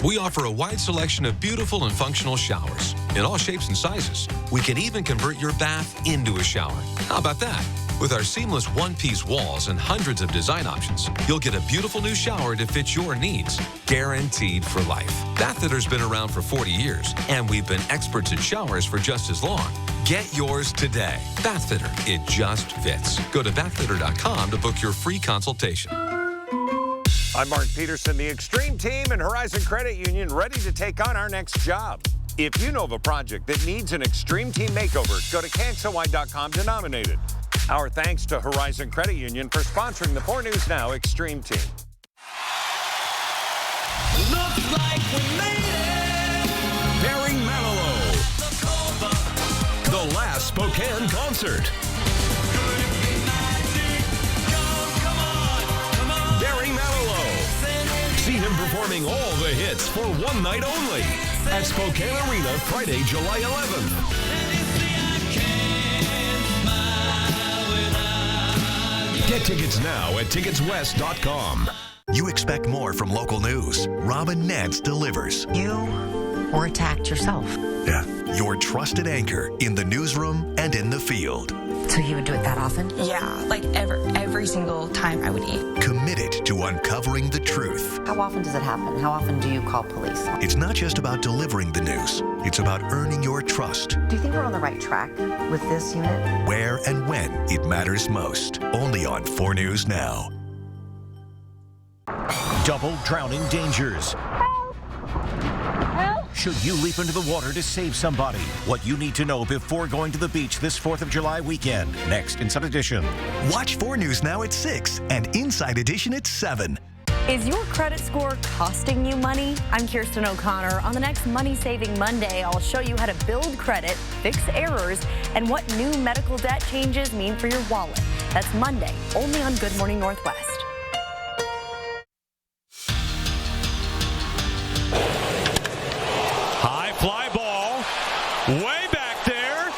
We offer a wide selection of beautiful and functional showers in all shapes and sizes. We can even convert your bath into a shower. How about that? With our seamless one-piece walls and hundreds of design options, you'll get a beautiful new shower to fit your needs, guaranteed for life. Bathfitter's been around for 40 years, and we've been experts at showers for just as long. Get yours today. Bathfitter, it just fits. Go to bathfitter.com to book your free consultation. I'm Mark Peterson, the Extreme Team and Horizon Credit Union, ready to take on our next job. If you know of a project that needs an Extreme Team makeover, go to KXLY.com to nominate it. Our thanks to Horizon Credit Union for sponsoring the 4 News Now Extreme Team. Looks like we made it. Barry Manilow. The last Spokane concert. Barry Manilow. See him performing all the hits for one night only at Spokane Arena Friday, July 11th. Get tickets now at ticketswest.com. You expect more from local news. Robin Nance delivers. You were attacked yourself. Yeah. Your trusted anchor in the newsroom and in the field. So you would do it that often? Yeah, like every single time I would eat. Committed to uncovering the truth. How often does it happen? How often do you call police? It's not just about delivering the news. It's about earning your trust. Do you think we're on the right track with this unit? Where and when it matters most. Only on 4 News Now. Double drowning dangers. Should you leap into the water to save somebody? What you need to know before going to the beach this 4th of July weekend. Next, Inside Edition. Watch 4 News Now at 6 and Inside Edition at 7. Is your credit score costing you money? I'm Kirsten O'Connor. On the next Money Saving Monday, I'll show you how to build credit, fix errors, and what new medical debt changes mean for your wallet. That's Monday, only on Good Morning Northwest. High fly ball, way back there,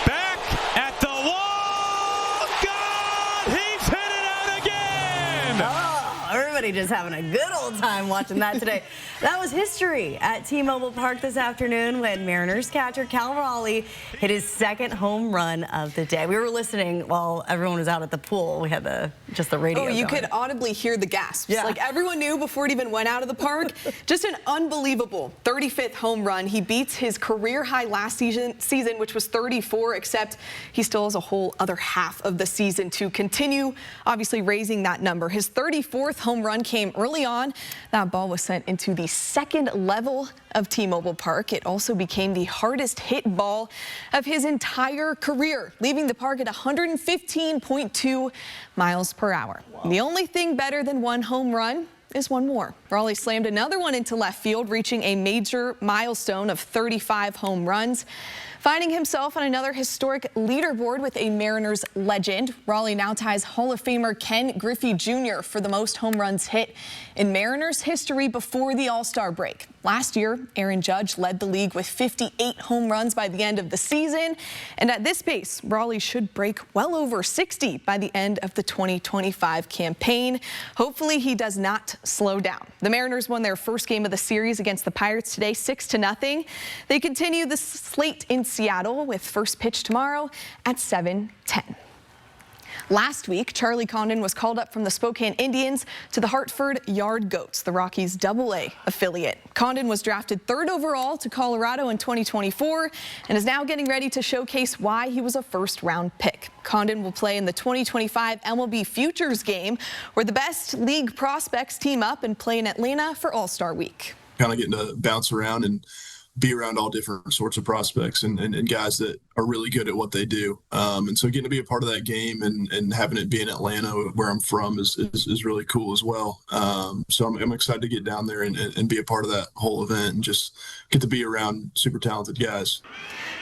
back at the wall, gone! He's hit it out again! Oh, everybody just having a good old time watching that today. That was history at T-Mobile Park this afternoon when Mariners catcher Cal Raleigh hit his second home run of the day. We were listening while everyone was out at the pool. We had just the radio you going. could audibly hear the gasps. Yeah. Like everyone knew before it even went out of the park. Just an unbelievable 35th home run. He beats his career high last season, which was 34, except he still has a whole other half of the season to continue, obviously raising that number. His 34th home run came early on. That ball was sent into the second level of T-Mobile Park. It also became the hardest hit ball of his entire career, leaving the park at 115.2 miles per hour. Wow. The only thing better than one home run is one more. Raleigh slammed another one into left field, reaching a major milestone of 35 home runs. Finding himself on another historic leaderboard with a Mariners legend, Raleigh now ties Hall of Famer Ken Griffey Jr. for the most home runs hit in Mariners history before the All-Star break. Last year, Aaron Judge led the league with 58 home runs by the end of the season. And at this pace, Raleigh should break well over 60 by the end of the 2025 campaign. Hopefully he does not slow down. The Mariners won their first game of the series against the Pirates today, 6-0. They continue the slate in Seattle with first pitch tomorrow at 7:10. Last week, Charlie Condon was called up from the Spokane Indians to the Hartford Yard Goats, the Rockies' AA affiliate. Condon was drafted 3rd overall to Colorado in 2024 and is now getting ready to showcase why he was a first-round pick. Condon will play in the 2025 MLB Futures game, where the best league prospects team up and play in Atlanta for All-Star Week. Kind of getting to bounce around and be around all different sorts of prospects and guys that are really good at what they do. And so getting to be a part of that game and having it be in Atlanta, where I'm from, is really cool as well. So I'm excited to get down there and be a part of that whole event and just get to be around super talented guys.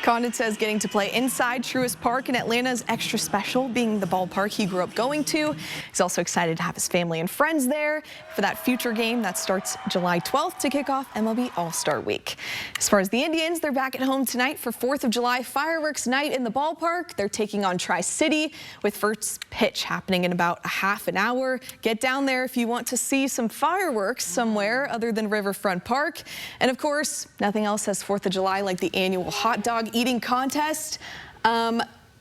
Condon says getting to play inside Truist Park in Atlanta is extra special, being the ballpark he grew up going to. He's also excited to have his family and friends there for that future game that starts July 12th to kick off MLB All-Star Week. As far as the Indians, they're back at home tonight for 4th of July fireworks night in the ballpark. They're taking on Tri-City with first pitch happening in about a half an hour. Get down there if you want to see some fireworks somewhere other than Riverfront Park. And of course, nothing else says 4th of July like the annual hot dog eating contest.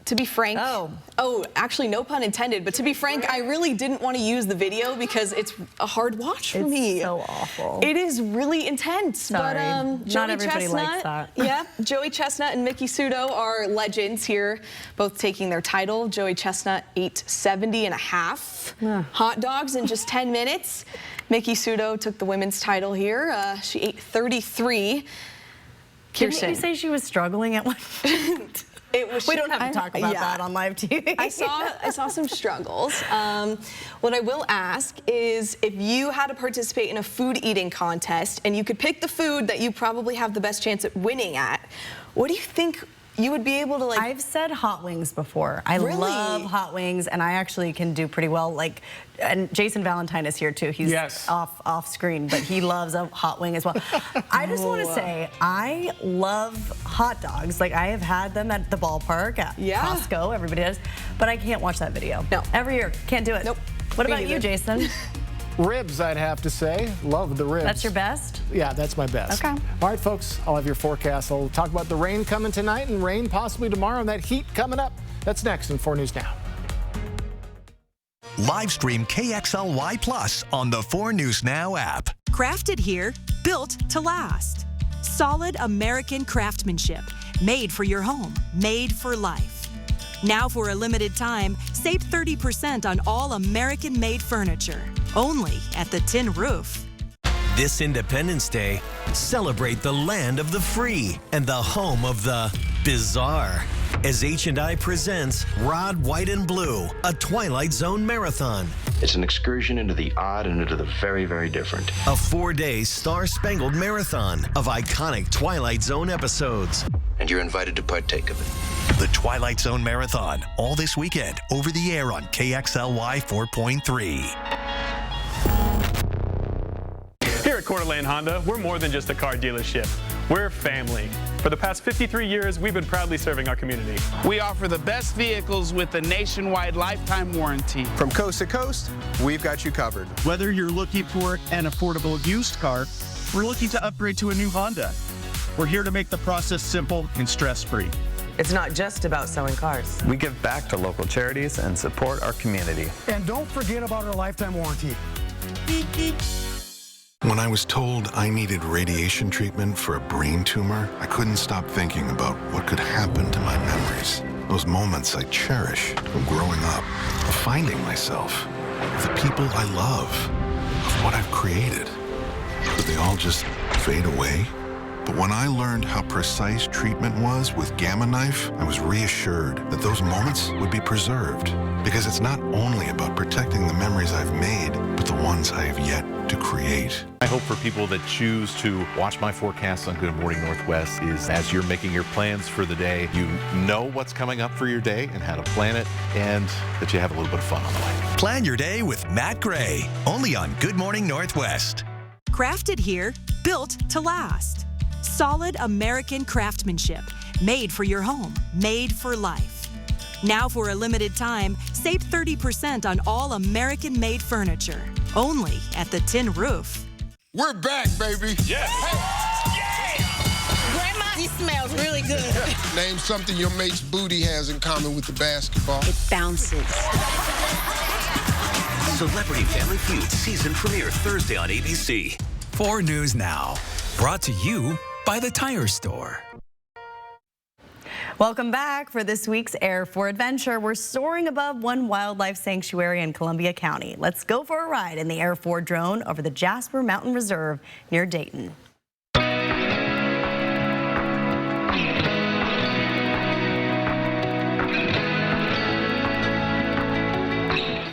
To be frank, actually no pun intended, but to be frank, I really didn't want to use the video because it's a hard watch for me. It's so awful. It is really intense. Sorry, but not everybody likes that. Yeah, Joey Chestnut and Mickey Sudo are legends here, both taking their title. Joey Chestnut ate 70.5 hot dogs in just 10 minutes. Mickey Sudo took the women's title here. She ate 33. Didn't you say she was struggling at one point? We don't have to talk about that on live TV. I saw some struggles. What I will ask is, if you had to participate in a food eating contest and you could pick the food that you probably have the best chance at winning at, what do you think you would be able to like? I've said hot wings before. I Really? love hot wings, and I actually can do pretty well. Like, and Jason Valentine is here too. He's off screen, but he loves a hot wing as well. I just want to say, I love hot dogs. Like, I have had them at the ballpark, at Costco, everybody does, but I can't watch that video. No. Every year, can't do it. Nope. What about you, Jason? Ribs, I'd have to say. Love the ribs. That's your best? Yeah, that's my best. Okay. All right, folks, I'll have your forecast. I'll talk about the rain coming tonight and rain possibly tomorrow and that heat coming up. That's next in 4 News Now. Live stream KXLY Plus on the 4 News Now app. Crafted here, built to last. Solid American craftsmanship, made for your home, made for life. Now for a limited time, save 30% on all American-made furniture, only at the Tin Roof. This Independence Day, celebrate the land of the free and the home of the bizarre, as H&I presents Rod, White, and Blue, a Twilight Zone marathon. It's an excursion into the odd and into the very, very different. A 4-day star-spangled marathon of iconic Twilight Zone episodes. And you're invited to partake of it. The Twilight Zone Marathon, all this weekend, over the air on KXLY 4.3. Here at Coeur d'Alene Honda, we're more than just a car dealership. We're family. For the past 53 years, we've been proudly serving our community. We offer the best vehicles with a nationwide lifetime warranty. From coast to coast, we've got you covered. Whether you're looking for an affordable used car, we're looking to upgrade to a new Honda. We're here to make the process simple and stress-free. It's not just about selling cars. We give back to local charities and support our community. And don't forget about our lifetime warranty. Beep, beep. When I was told I needed radiation treatment for a brain tumor, I couldn't stop thinking about what could happen to my memories. Those moments I cherish from growing up, of finding myself, of the people I love, of what I've created. But they all just fade away. But when I learned how precise treatment was with Gamma Knife, I was reassured that those moments would be preserved. Because it's not only about protecting the memories I've made, but the ones I have yet to create. I hope for people that choose to watch my forecast on Good Morning Northwest is as you're making your plans for the day, you know what's coming up for your day and how to plan it, and that you have a little bit of fun on the way. Plan your day with Matt Gray, only on Good Morning Northwest. Crafted here, built to last. Solid American craftsmanship, made for your home, made for life. Now for a limited time, save 30% on all American-made furniture, only at the Tin Roof. We're back, baby. Yes. Grandma, he smells really good. Name something your mate's booty has in common with the basketball. It bounces. Celebrity Family Feud season premiere Thursday on ABC. 4 News Now, brought to you by the Tire Store. Welcome back. For this week's Air for Adventure, we're soaring above one wildlife sanctuary in Columbia County. Let's go for a ride in the Air 4 drone over the Jasper Mountain Reserve near Dayton.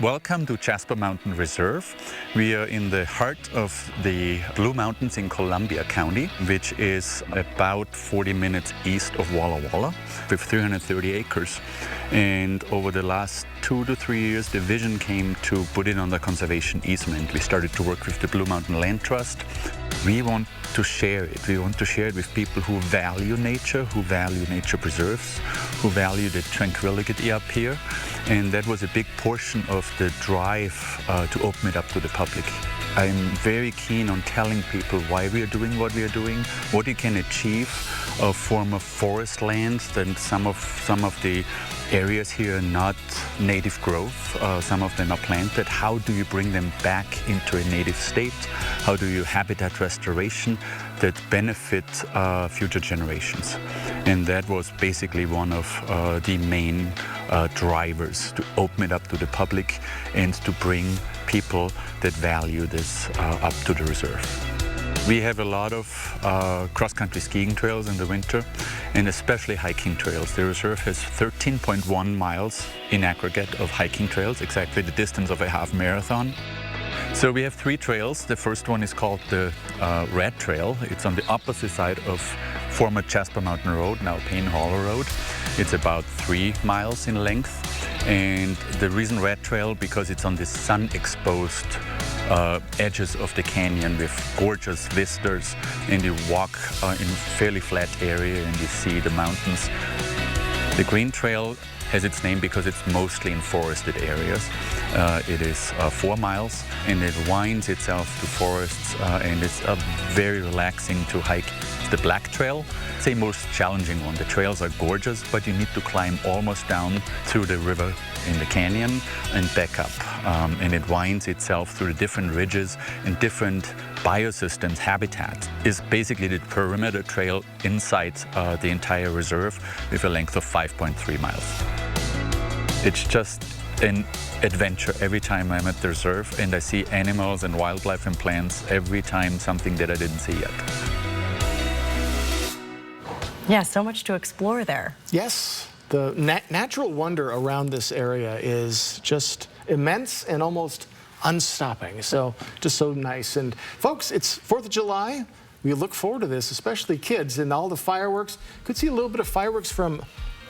Welcome to Jasper Mountain Reserve. We are in the heart of the Blue Mountains in Columbia County, which is about 40 minutes east of Walla Walla, with 330 acres. And over the last 2 to 3 years, the vision came to put it under conservation easement. We started to work with the Blue Mountain Land Trust. We want to share it. We want to share it with people who value nature preserves, who value the tranquility up here. And that was a big portion of the drive to open it up to the public. I'm very keen on telling people why we are doing what we are doing, what you can achieve of former forest lands, and some of the areas here are not native growth, some of them are planted. How do you bring them back into a native state? How do you habitat restoration that benefit future generations? And that was basically one of the main drivers to open it up to the public and to bring people that value this up to the reserve. We have a lot of cross-country skiing trails in the winter, and especially hiking trails. The reserve has 13.1 miles in aggregate of hiking trails, exactly the distance of a half marathon. So we have 3 trails. The first one is called the Red Trail. It's on the opposite side of former Jasper Mountain Road, now Payne Hollow Road. It's about 3 miles in length. And the reason Red Trail, because it's on the sun-exposed edges of the canyon with gorgeous vistas, and you walk in a fairly flat area and you see the mountains. The Green Trail has its name because it's mostly in forested areas. It is 4 miles and it winds itself to forests and it's very relaxing to hike. The Black Trail, it's the most challenging one. The trails are gorgeous, but you need to climb almost down through the river in the canyon and back up. And it winds itself through the different ridges and different biosystems. Habitat is basically the perimeter trail inside the entire reserve with a length of 5.3 miles. It's just an adventure every time I'm at the reserve, and I see animals and wildlife and plants every time, something that I didn't see yet. Yeah, so much to explore there. Yes, the natural wonder around this area is just immense and almost unstopping. So just so nice. And folks, it's 4th of July. We look forward to this, especially kids, and all the fireworks. Could see a little bit of fireworks from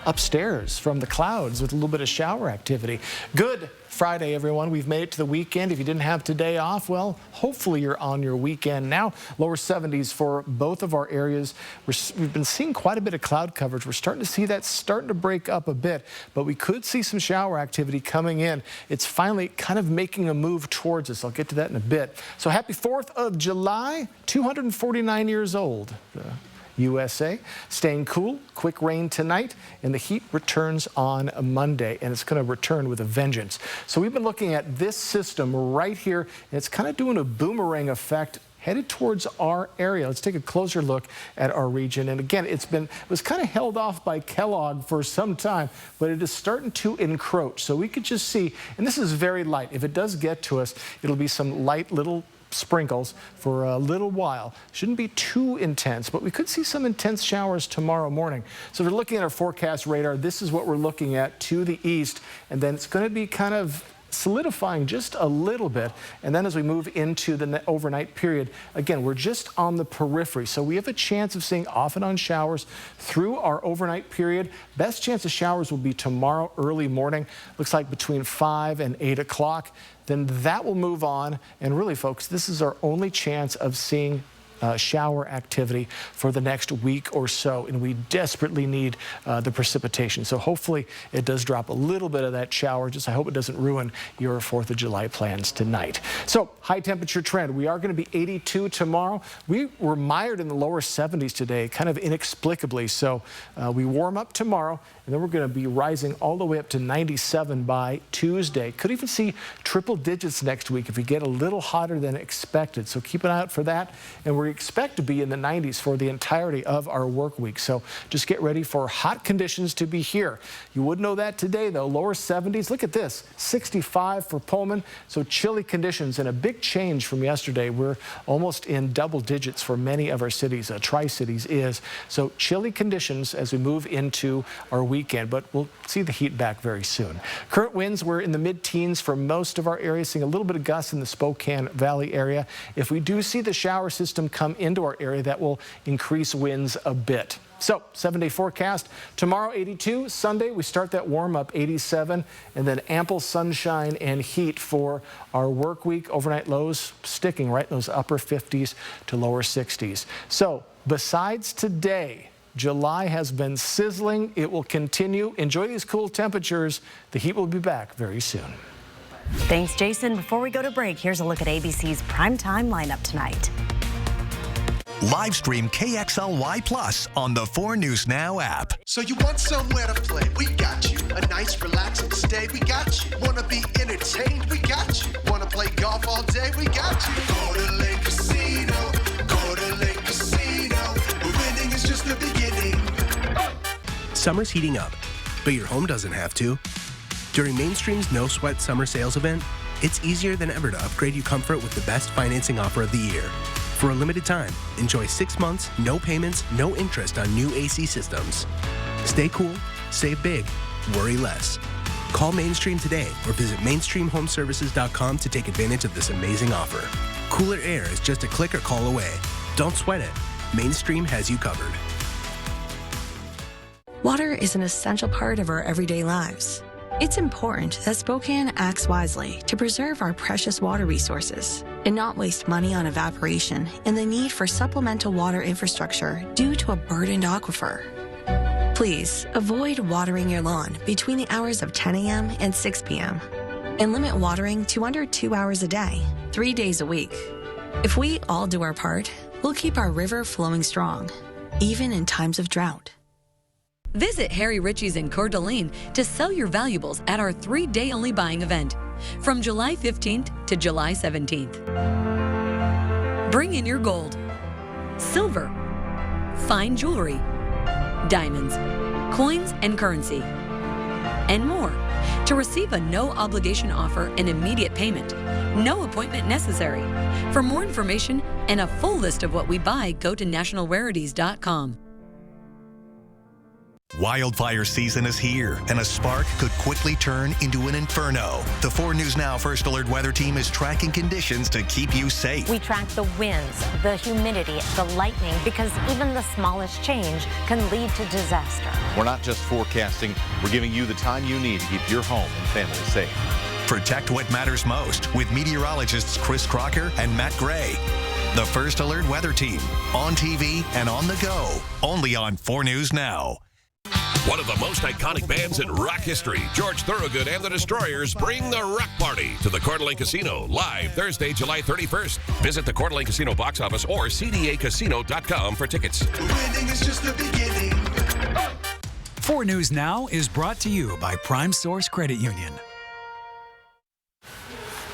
upstairs, from the clouds, with a little bit of shower activity. Good Friday, everyone. We've made it to the weekend. If you didn't have today off, well, hopefully you're on your weekend now. Lower 70s for both of our areas. We've been seeing quite a bit of cloud coverage. We're starting to see that starting to break up a bit, but we could see some shower activity coming in. It's finally kind of making a move towards us. I'll get to that in a bit. So happy 4th of July, 249 years old. USA. Staying cool, quick rain tonight, and the heat returns on Monday, and it's going to return with a vengeance. So we've been looking at this system right here, and it's kind of doing a boomerang effect headed towards our area. Let's take a closer look at our region. And again, it was kind of held off by Kellogg for some time, but it is starting to encroach. So we could just see, and this is very light. If it does get to us, it'll be some light little sprinkles for a little while. Shouldn't be too intense, but we could see some intense showers tomorrow morning. So if we're looking at our forecast radar, this is what we're looking at to the east, and then it's going to be kind of solidifying just a little bit. And then as we move into the overnight period, again, we're just on the periphery. So we have a chance of seeing off and on showers through our overnight period. Best chance of showers will be tomorrow early morning. Looks like between 5 and 8 o'clock. Then that will move on. And really, folks, this is our only chance of seeing shower activity for the next week or so, and we desperately need the precipitation. So hopefully it does drop a little bit of that shower. Just I hope it doesn't ruin your 4th of July plans tonight. So high temperature trend. We are going to be 82 tomorrow. We were mired in the lower 70s today, kind of inexplicably. So we warm up tomorrow, and then we're going to be rising all the way up to 97 by Tuesday. Could even see triple digits next week if we get a little hotter than expected. So keep an eye out for that. And we expect to be in the 90s for the entirety of our work week. So just get ready for hot conditions to be here. You would know that today, though. Lower 70s. Look at this. 65 for Pullman. So chilly conditions and a big change from yesterday. We're almost in double digits for many of our cities. Tri-Cities is. So chilly conditions as we move into our weekend, but we'll see the heat back very soon. Current winds, we're in the mid-teens for most of our areas, seeing a little bit of gusts in the Spokane Valley area. If we do see the shower system come into our area, that will increase winds a bit. So 7-day forecast. Tomorrow 82, Sunday we start that warm up 87, and then ample sunshine and heat for our work week. Overnight lows sticking right in those upper 50s to lower 60s. So besides today, July has been sizzling. It will continue. Enjoy these cool temperatures. The heat will be back very soon. Thanks, Jason. Before we go to break, here's a look at ABC's primetime lineup tonight. Live stream KXLY Plus on the 4 News Now app. So you want somewhere to play? We got you. A nice relaxing stay? We got you. Wanna be entertained? We got you. Wanna play golf all day? We got you. Go to Lake Casino. Go to Lake Casino. Winning is just the beginning. Summer's heating up, but your home doesn't have to. During Mainstream's No Sweat Summer Sales event, it's easier than ever to upgrade your comfort with the best financing offer of the year. For a limited time, enjoy 6 months, no payments, no interest on new AC systems. Stay cool, save big, worry less. Call Mainstream today or visit mainstreamhomeservices.com to take advantage of this amazing offer. Cooler air is just a click or call away. Don't sweat it. Mainstream has you covered. Water is an essential part of our everyday lives. It's important that Spokane acts wisely to preserve our precious water resources and not waste money on evaporation and the need for supplemental water infrastructure due to a burdened aquifer. Please avoid watering your lawn between the hours of 10 a.m. and 6 p.m. and limit watering to under 2 hours a day, 3 days a week. If we all do our part, we'll keep our river flowing strong, even in times of drought. Visit Harry Ritchie's in Coeur d'Alene to sell your valuables at our 3-day only buying event from July 15th to July 17th. Bring in your gold, silver, fine jewelry, diamonds, coins and currency, and more to receive a no obligation offer and immediate payment. No appointment necessary. For more information and a full list of what we buy, go to nationalrarities.com. Wildfire season is here, and a spark could quickly turn into an inferno. The 4 News Now First Alert Weather Team is tracking conditions to keep you safe. We track the winds, the humidity, the lightning, because even the smallest change can lead to disaster. We're not just forecasting, we're giving you the time you need to keep your home and family safe. Protect what matters most with meteorologists Chris Crocker and Matt Gray. The First Alert Weather Team, on TV and on the go, only on 4 News Now. One of the most iconic bands in rock history, George Thorogood and the Destroyers, bring the Rock Party to the Coeur d'Alene Casino live Thursday, July 31st. Visit the Coeur d'Alene Casino box office or cdacasino.com for tickets. Winning is just the beginning. 4 News Now is brought to you by Prime Source Credit Union.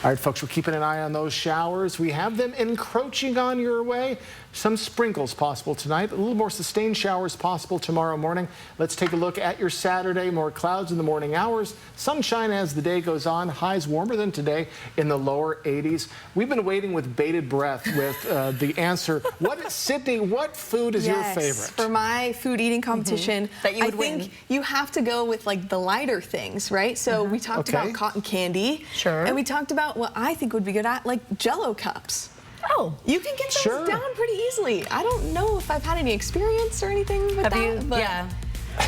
All right, folks, we're keeping an eye on those showers. We have them encroaching on your way. Some sprinkles possible tonight. A little more sustained showers possible tomorrow morning. Let's take a look at your Saturday. More clouds in the morning hours. Sunshine as the day goes on. Highs warmer than today in the lower 80s. We've been waiting with bated breath with the answer. Sydney, what food is your favorite? For my food eating competition, that you would I think win. you have to go with like the lighter things, right? So we talked about cotton candy. Sure. And we talked about what I think would be good at, like Jell-O cups. Oh. You can get those down pretty easily. I don't know if I've had any experience or anything with that. But yeah.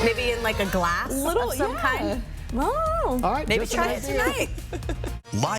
Maybe in like a glass little, of some kind. Well, all right, maybe try it tonight.